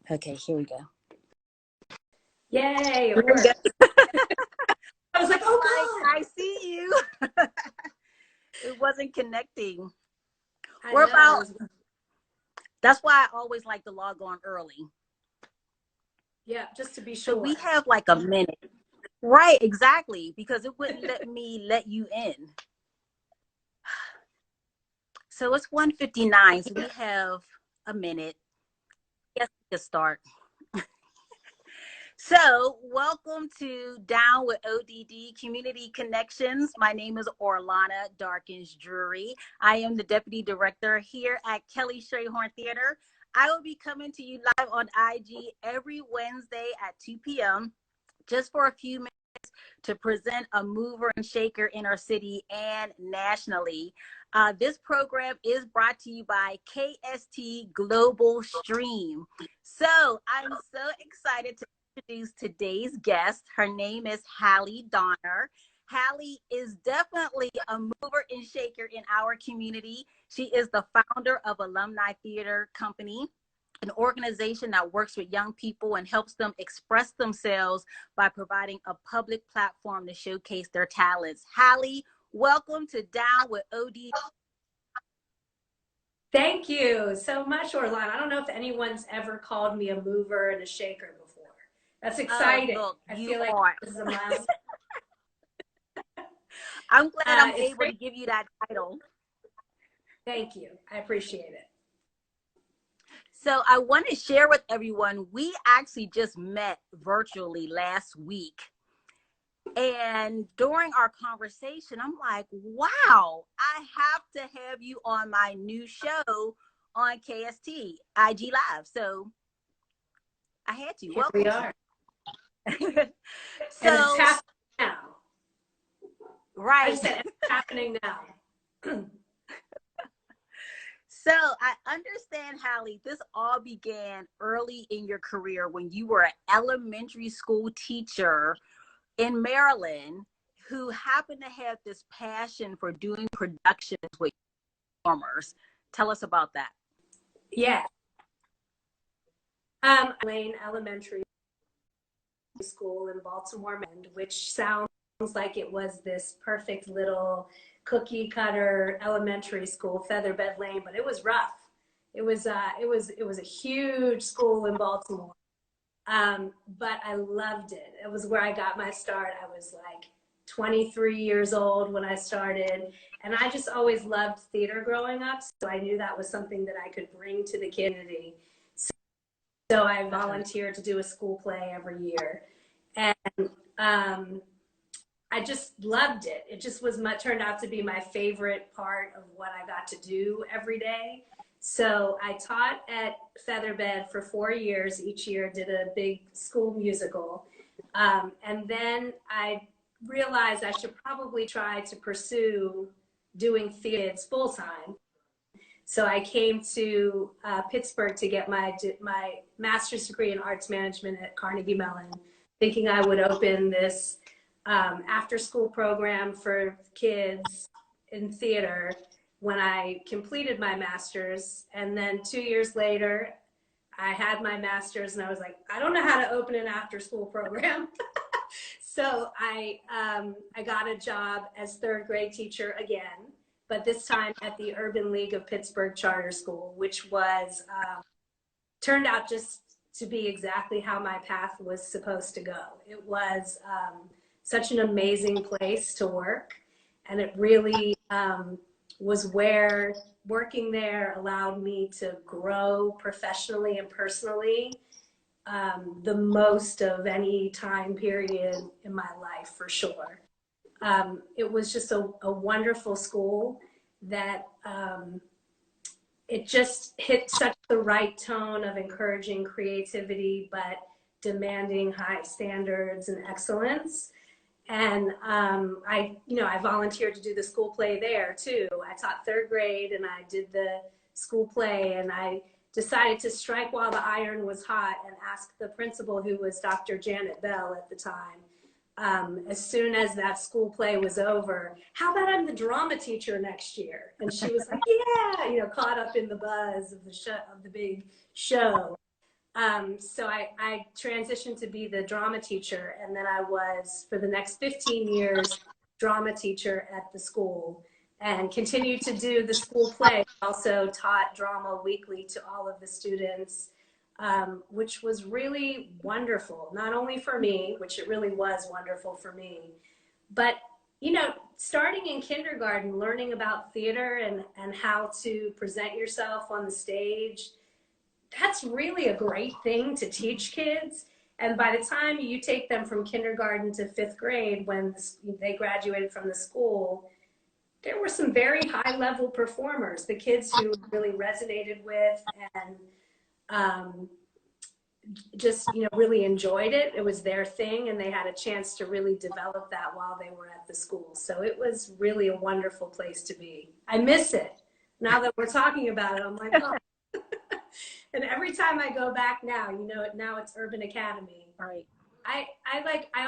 Okay, here we go. Yay, it worked. I was like, oh God. I see you. It wasn't connecting. That's why I always like to log on early. Yeah, just to be sure. So we have like a minute. Right, exactly, because it wouldn't let me let you in. So it's 1:59, so we have a minute. Yes, we can start. So welcome to Down with ODD Community Connections. My name is Orlana Darkins-Drury. I am the Deputy Director here at Kelly Strayhorn Theater. I will be coming to you live on IG every Wednesday at 2 p.m. just for a few minutes to present a mover and shaker in our city and nationally. This program is brought to you by KST Global Stream. So I'm so excited to introduce today's guest. Her name is Hallie Donner. Hallie is definitely a mover and shaker in our community. She is the founder of Alumni Theater Company, an organization that works with young people and helps them express themselves by providing a public platform to showcase their talents. Hallie, welcome to Down with OD. Thank you so much, Orlana. I don't know if anyone's ever called me a mover and a shaker before. That's exciting. Look, I feel like this is a milestone. I'm glad I'm able to give you that title. Thank you. I appreciate it. So I want to share with everyone, we actually just met virtually last week. And during our conversation, I'm like, wow, I have to have you on my new show on KST, IG Live. So I had to. Here we are. So and it's happening now. Right. I said it's happening now. So I understand, Hallie, this all began early in your career when you were an elementary school teacher in Maryland who happened to have this passion for doing productions with performers. Tell us about that. Yeah. Lane Elementary School in Baltimore, which sounds like it was this perfect little cookie cutter elementary school, Featherbed Lane, but it was rough. It was a huge school in Baltimore. But I loved it. It was where I got my start. I was like 23 years old when I started, and I just always loved theater growing up. So I knew that was something that I could bring to the community. So I volunteered to do a school play every year, and I just loved it. It just turned out to be my favorite part of what I got to do every day. So I taught at Featherbed for 4 years. Each year did a big school musical. And then I realized I should probably try to pursue doing theater full time. So I came to Pittsburgh to get my master's degree in arts management at Carnegie Mellon, thinking I would open this after school program for kids in theater when I completed my master's. And then 2 years later, I had my master's and I was like, I don't know how to open an after school program. So I got a job as third grade teacher again, but this time at the Urban League of Pittsburgh Charter School, which was, turned out just to be exactly how my path was supposed to go. It was such an amazing place to work. And it really was where working there allowed me to grow professionally and personally the most of any time period in my life, for sure. It was just a wonderful school that it just hit such the right tone of encouraging creativity, but demanding high standards and excellence. And I volunteered to do the school play there too. I taught third grade and I did the school play, and I decided to strike while the iron was hot and ask the principal, who was Dr. Janet Bell at the time, as soon as that school play was over, how about I'm the drama teacher next year? And she was like, yeah, caught up in the buzz of the show, of the big show. So I transitioned to be the drama teacher, and then I was, for the next 15 years, drama teacher at the school, and continued to do the school play. Also taught drama weekly to all of the students, which was really wonderful, not only for me, which it really was wonderful for me, but you know, starting in kindergarten, learning about theater and how to present yourself on the stage, that's really a great thing to teach kids. And by the time you take them from kindergarten to fifth grade, when they graduated from the school, there were some very high level performers, the kids who really resonated with and just, you know, really enjoyed it. It was their thing, and they had a chance to really develop that while they were at the school. So it was really a wonderful place to be. I miss it. Now that we're talking about it, I'm like, oh. And every time I go back now, you know, now it's Urban Academy. Right. I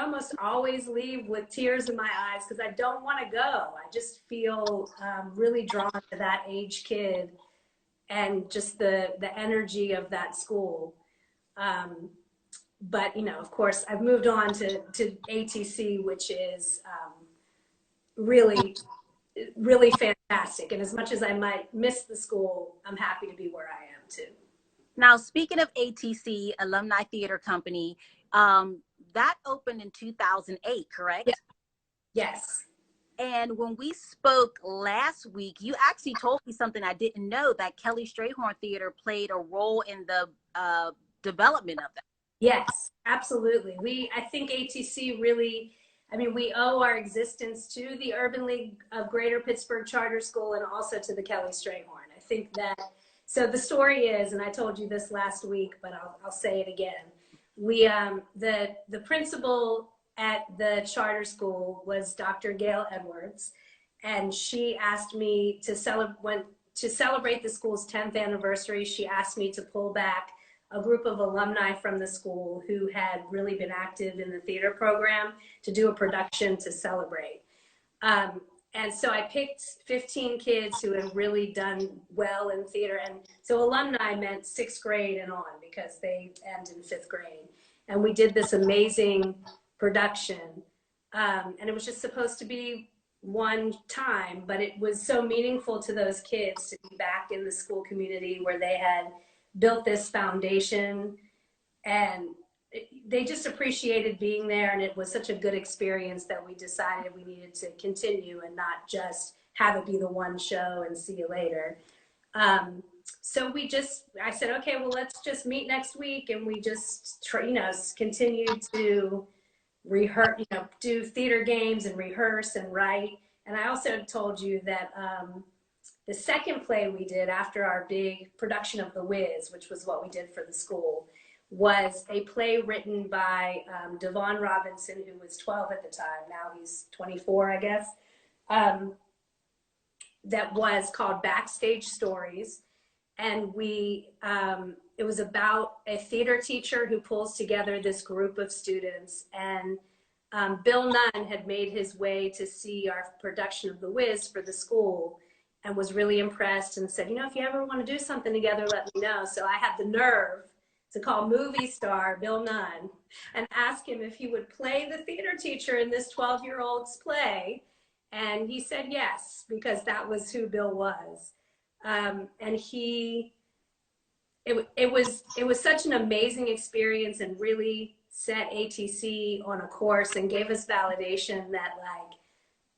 almost always leave with tears in my eyes because I don't want to go. I just feel really drawn to that age kid and just the energy of that school. But, you know, of course, I've moved on to ATC, which is really, really fantastic. And as much as I might miss the school, I'm happy to be where I am too. Now, speaking of ATC, Alumni Theater Company, that opened in 2008, correct? Yeah. Yes. And when we spoke last week, you actually told me something I didn't know, that Kelly Strayhorn Theater played a role in the development of that. Yes, absolutely. I think ATC really, I mean, we owe our existence to the Urban League of Greater Pittsburgh Charter School and also to the Kelly Strayhorn. I think that, so the story is, and I told you this last week, but I'll say it again. We, the principal at the charter school was Dr. Gail Edwards, and she asked me to celebrate the school's 10th anniversary. She asked me to pull back a group of alumni from the school who had really been active in the theater program to do a production to celebrate. And so I picked 15 kids who had really done well in theater. And so alumni meant 6th grade and on, because they end in 5th grade. And we did this amazing production. And it was just supposed to be one time, but it was so meaningful to those kids to be back in the school community where they had built this foundation, and they just appreciated being there. And it was such a good experience that we decided we needed to continue and not just have it be the one show and see you later. So I said, okay, well, let's just meet next week. And we just, continue to rehearse, do theater games and rehearse and write. And I also told you that, the second play we did after our big production of The Wiz, which was what we did for the school, was a play written by Devon Robinson, who was 12 at the time. Now he's 24, I guess. That was called Backstage Stories. And it was about a theater teacher who pulls together this group of students. And Bill Nunn had made his way to see our production of The Wiz for the school, and was really impressed and said, if you ever want to do something together, let me know. So I had the nerve to call movie star Bill Nunn and ask him if he would play the theater teacher in this 12-year-old's play. And he said yes, because that was who Bill was. And it was such an amazing experience, and really set ATC on a course and gave us validation that, like,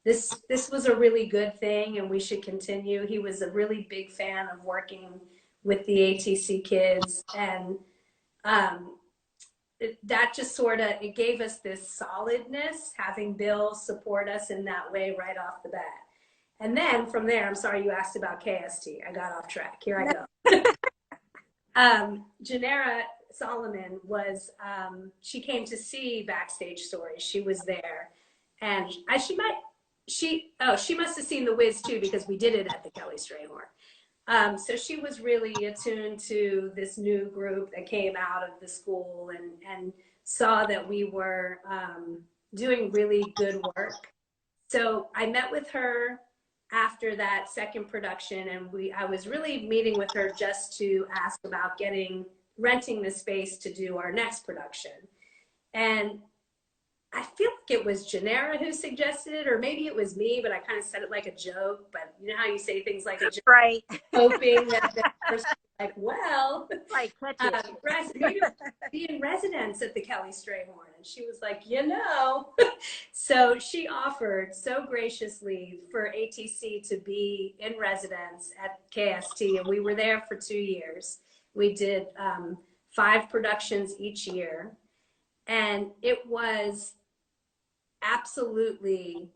this was a really good thing and we should continue. He was a really big fan of working with the ATC kids, and that just it gave us this solidness, having Bill support us in that way right off the bat. And then from there, I'm sorry you asked about KST. I got off track. Here I go. Janera Solomon was, she came to see Backstage Stories. She was there, and she must have seen The Wiz too, because we did it at the Kelly Strayhorn. So she was really attuned to this new group that came out of the school, and saw that we were doing really good work. So I met with her after that second production, and I was really meeting with her just to ask about getting renting the space to do our next production. And I feel like it was Janera who suggested it, or maybe it was me, but I kind of said it like a joke. But you know how you say things like a joke, right? Hoping that the person was like, well, Like, catch it. maybe be in residence at the Kelly Strayhorn. And she was like, you know. So she offered so graciously for ATC to be in residence at KST, and we were there for 2 years. We did 5 productions each year, and it was absolutely,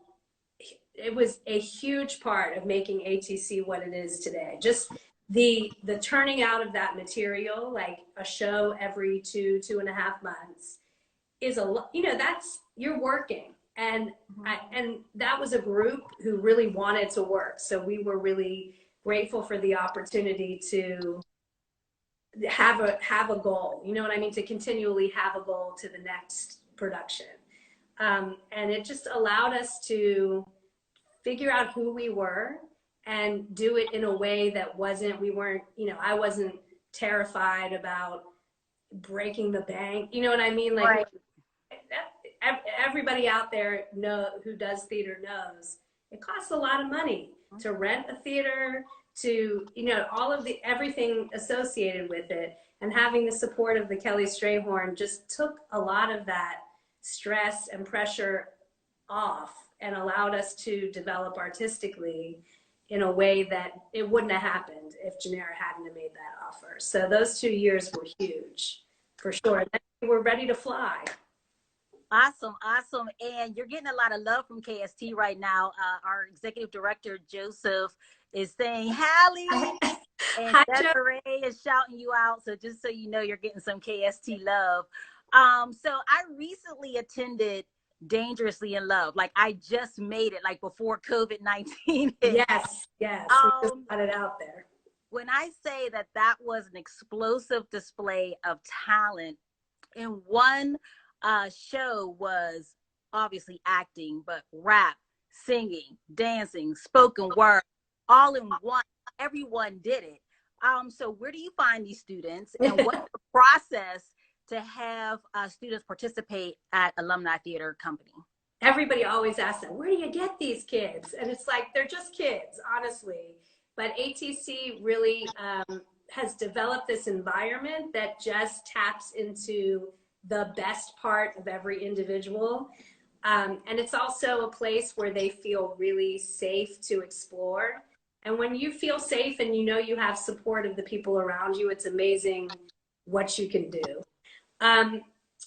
it was a huge part of making ATC what it is today. Just the turning out of that material, like a show every 2.5 months, is a, you know, that's, you're working. And and that was a group who really wanted to work. So we were really grateful for the opportunity to have a goal, you know what I mean? To continually have a goal to the next production. And it just allowed us to figure out who we were and do it in a way that we weren't, you know, I wasn't terrified about breaking the bank. You know what I mean? Like, Right. Everybody out there who does theater knows it costs a lot of money to rent a theater, to, you know, all of everything associated with it. And having the support of the Kelly Strayhorn just took a lot of that stress and pressure off and allowed us to develop artistically in a way that it wouldn't have happened if Janera hadn't have made that offer. So those 2 years were huge, for sure. And then we were ready to fly. Awesome, awesome. And you're getting a lot of love from KST right now. Our executive director, Joseph, is saying, Hallie, and Desiree is shouting you out. So just so you know, you're getting some KST love. So I recently attended Dangerously in Love. Like, I just made it, like, before COVID-19 hit. Yes, we just got it out there. When I say that that was an explosive display of talent, in one show was obviously acting, but rap, singing, dancing, spoken word, all in one. Everyone did it. So where do you find these students, and what's the process to have students participate at Alumni Theater Company? Everybody always asks them, where do you get these kids? And it's like, they're just kids, honestly. But ATC really has developed this environment that just taps into the best part of every individual. And it's also a place where they feel really safe to explore. And when you feel safe and you know you have support of the people around you, it's amazing what you can do.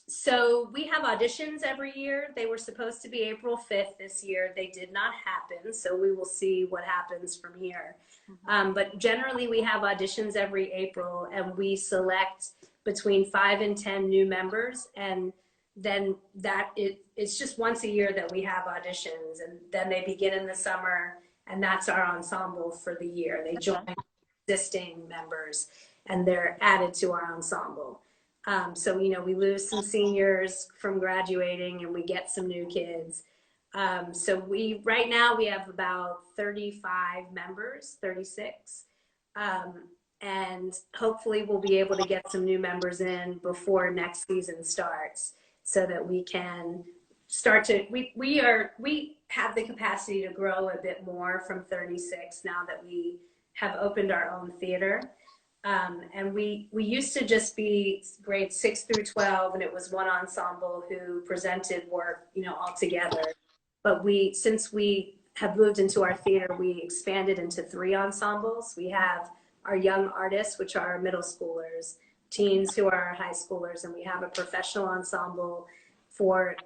So we have auditions every year. They were supposed to be April 5th this year. They did not happen, so we will see what happens from here. But generally we have auditions every April, and we select between 5 and 10 new members, and then it's just once a year that we have auditions, and then they begin in the summer, and that's our ensemble for the year. They join existing members and they're added to our ensemble. So, you know, we lose some seniors from graduating and we get some new kids. So right now we have about 35 members, 36. And hopefully we'll be able to get some new members in before next season starts, so that we can start to, we have the capacity to grow a bit more from 36 now that we have opened our own theater. And we used to just be grades 6 through 12, and it was one ensemble who presented work, you know, all together. But since we have moved into our theater, we expanded into 3 ensembles. We have our young artists, which are our middle schoolers, teens who are our high schoolers, and we have a professional ensemble for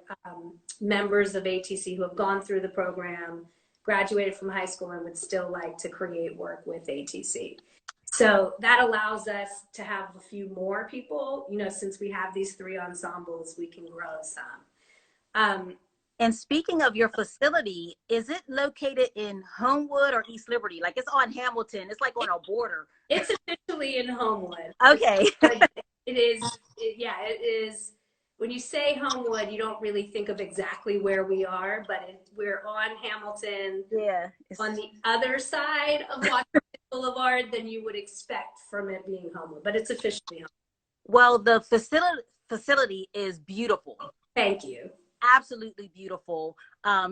members of ATC who have gone through the program, graduated from high school, and would still like to create work with ATC. So that allows us to have a few more people, you know, since we have these 3 ensembles, we can grow some. And speaking of your facility, is it located in Homewood or East Liberty? Like, it's on Hamilton. It's like on a border. It's officially in Homewood. Okay. It is. When you say Homewood, you don't really think of exactly where we are, but we're on Hamilton. Yeah. On the other side of Washington Boulevard than you would expect from it being Homewood, but it's officially Homewood. Well, the facility is beautiful. Thank you. Absolutely beautiful.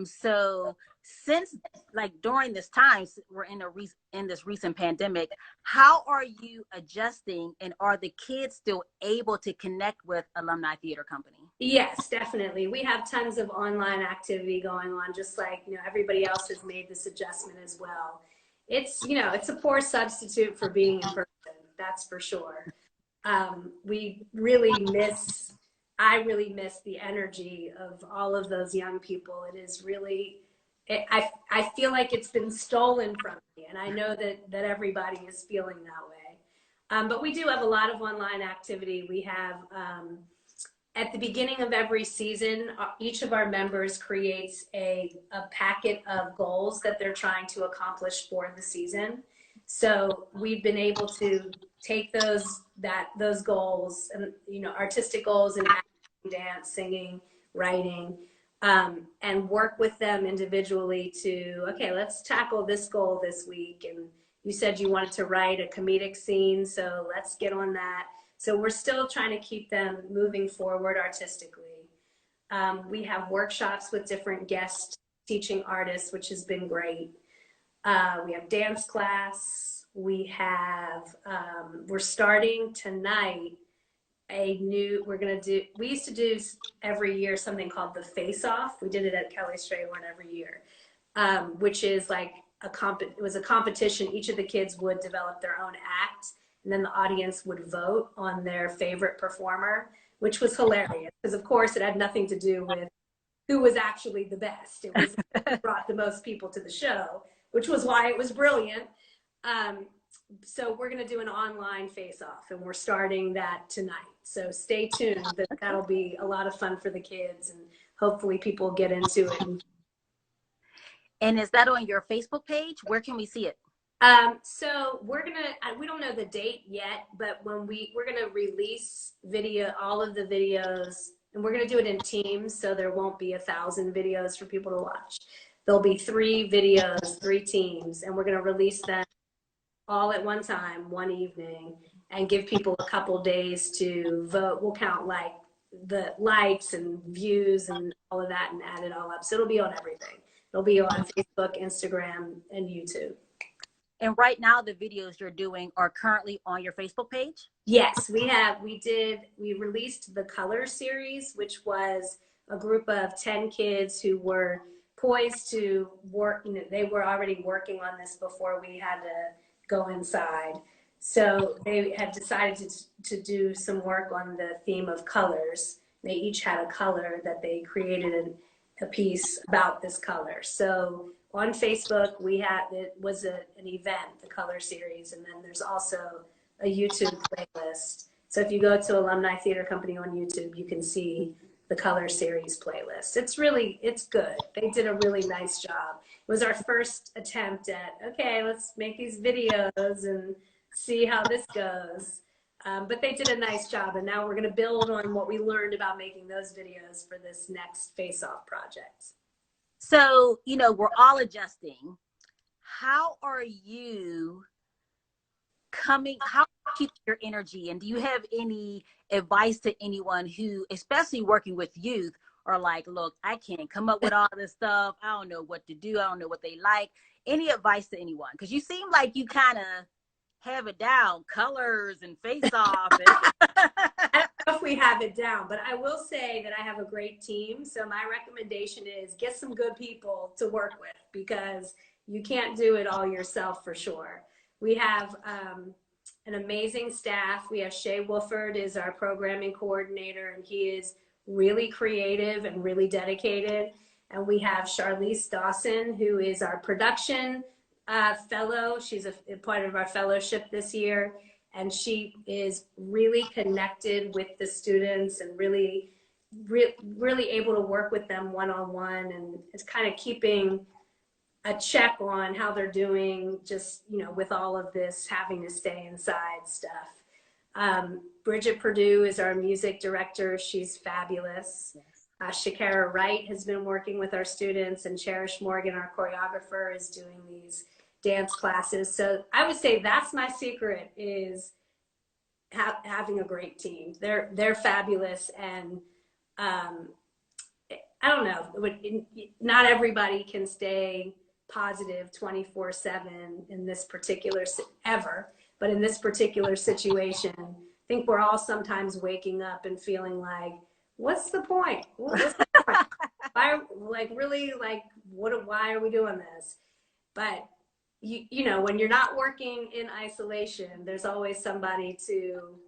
So since like during this time we're in this recent pandemic, how are you adjusting, and are the kids still able to connect with Alumni Theater Company? Yes, definitely. We have tons of online activity going on, just like, everybody else has made this adjustment as well. It's a poor substitute for being in person, that's for sure. We really I really miss the energy of all of those young people. It is really, I feel like it's been stolen from me, and I know that everybody is feeling that way. But we do have a lot of online activity. We have, at the beginning of every season, each of our members creates a packet of goals that they're trying to accomplish for the season. So we've been able to take those goals and, artistic goals and acting, dance, singing, writing, and work with them individually to, okay, let's tackle this goal this week. And you said you wanted to write a comedic scene, so let's get on that. So we're still trying to keep them moving forward artistically. We have workshops with different guest teaching artists, which has been great. We have dance class. We have, we're starting tonight we used to do every year something called the Face Off. We did it at Kelly Strayhorn every year, which is like it was a competition. Each of the kids would develop their own act, and then the audience would vote on their favorite performer, which was hilarious because, of course, it had nothing to do with who was actually the best. It was brought the most people to the show, which was why it was brilliant. So we're going to do an online face-off, and we're starting that tonight. So stay tuned. That'll be a lot of fun for the kids, and hopefully people get into it. And is that on your Facebook page? Where can we see it? So we don't know the date yet, but when we're going to release all of the videos, and we're going to do it in teams. So there won't be 1,000 videos for people to watch. There'll be 3 videos, 3 teams, and we're going to release them all at one time, one evening, and give people a couple days to vote. We'll count like the likes and views and all of that and add it all up. So it'll be on everything. It'll be on Facebook, Instagram, and YouTube. And right now the videos you're doing are currently on your Facebook page? Yes, we released the Color series, which was a group of 10 kids who were poised to work. They were already working on this before we had to go inside. So they had decided to do some work on the theme of colors. They each had a color that they created a piece about this color. So on Facebook, it was an event, the Color series, and then there's also a YouTube playlist. So if you go to Alumni Theater Company on YouTube, you can see the Color series playlist. It's good. They did a really nice job. It was our first attempt at, okay, let's make these videos and see how this goes. But they did a nice job, and now we're going to build on what we learned about making those videos for this next face-off project. So, we're all adjusting. How are you how keep your energy, and do you have any advice to anyone who, especially working with youth, are like, look, I can't come up with all this stuff. I don't know what to do. I don't know what they like. Any advice to anyone? Because you seem like you kind of have it down, colors and face off. I don't know if we have it down, but I will say that I have a great team. So my recommendation is get some good people to work with, because you can't do it all yourself for sure. We have an amazing staff. We have Shay Wolford is our programming coordinator, and he is really creative and really dedicated. And we have Charlize Dawson, who is our production fellow. She's a part of our fellowship this year, and she is really connected with the students and really able to work with them one-on-one, and it's kind of keeping a check on how they're doing, just, with all of this having to stay inside stuff. Bridget Perdue is our music director. She's fabulous. Shakara Wright has been working with our students, and Cherish Morgan, our choreographer, is doing these dance classes. So I would say that's my secret, is having a great team. They're fabulous, and I don't know, not everybody can stay positive 24/7 in this particular ever, but in this particular situation, I think we're all sometimes waking up and feeling like, what's the point? What's the point? Why, like, really, like, why are we doing this? But you know, when you're not working in isolation, there's always somebody to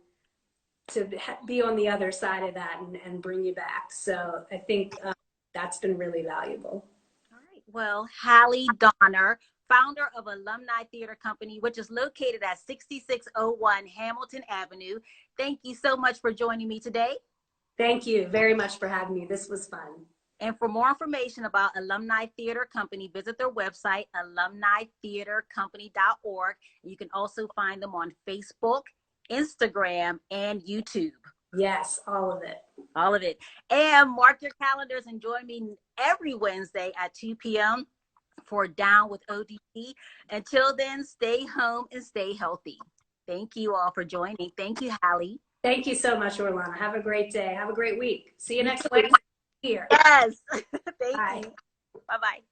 be on the other side of that and bring you back. So I think that's been really valuable. All right. Well, Hallie Donner, founder of Alumni Theater Company, which is located at 6601 Hamilton Avenue. Thank you so much for joining me today. Thank you very much for having me. This was fun. And for more information about Alumni Theater Company, visit their website, alumnitheatercompany.org. You can also find them on Facebook, Instagram, and YouTube. Yes, all of it. All of it. And mark your calendars and join me every Wednesday at 2 p.m. for Down with ODD. Until then, stay home and stay healthy. Thank you all for joining. Thank you, Hallie. Thank you so much, Orlana. Have a great day. Have a great week. See you next week here. Yes. Thank Bye. you. Bye-bye.